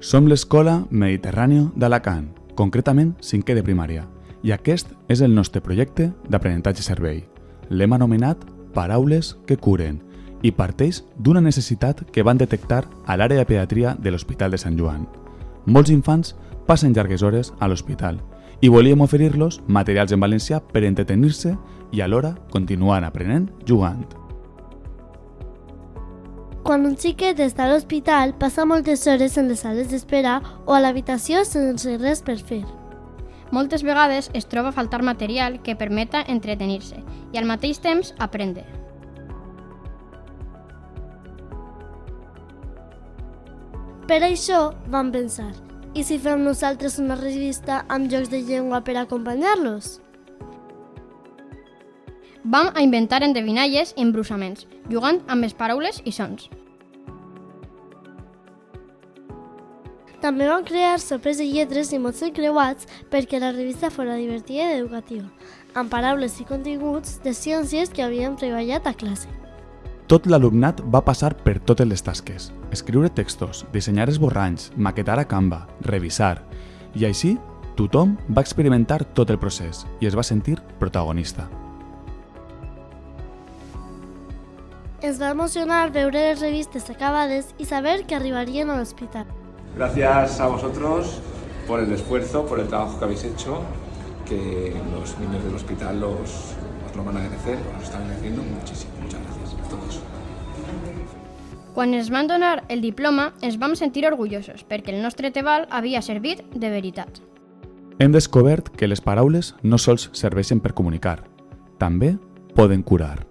Som l'Escola Mediterrània d'Alacant, concretament 5è de primària, i aquest és el nostre projecte d'aprenentatge servei. L'hem anomenat Paraules que curen i parteix d'una necessitat que van detectar a l'àrea de pediatria de l'Hospital de Sant Joan. Molts infants passen llargues hores a l'hospital i volíem oferir-los materials en valencià per entretenir-se i alhora continuar aprenent jugant. Quan un xiquet està a l'hospital, passa moltes hores en les sales d'espera o a l'habitació sense res per fer. Moltes vegades es troba a faltar material que permeta entretenir-se i al mateix temps aprendre. Per això vam pensar, i si fem nosaltres una revista amb jocs de llengua per acompanyar-los? Vam a inventar endevinalles i embruixaments, jugant amb les paraules i sons. També vam crear sopes de lletres i mots encreuats perquè la revista fos divertida i educativa, amb paraules i continguts de ciències que havíem treballat a classe. Tot l'alumnat va passar per totes les tasques, escriure textos, dissenyar esborranys, maquetar a Canva, revisar, i així tothom va experimentar tot el procés i es va sentir protagonista. Ens va emocionar veure les revistes acabades y saber que arribarían al hospital. Gracias a vosotros por el esfuerzo, por el trabajo que habéis hecho, que los niños del hospital os lo van a agradecer, os lo están agradeciendo muchísimo. Muchas gracias a todos. Quan ens van donar el diploma, ens vam sentir orgullosos perquè el nostre treball havia servit de veritat. Hem descobert que les paraules no sols serveixen per comunicar, també poden curar.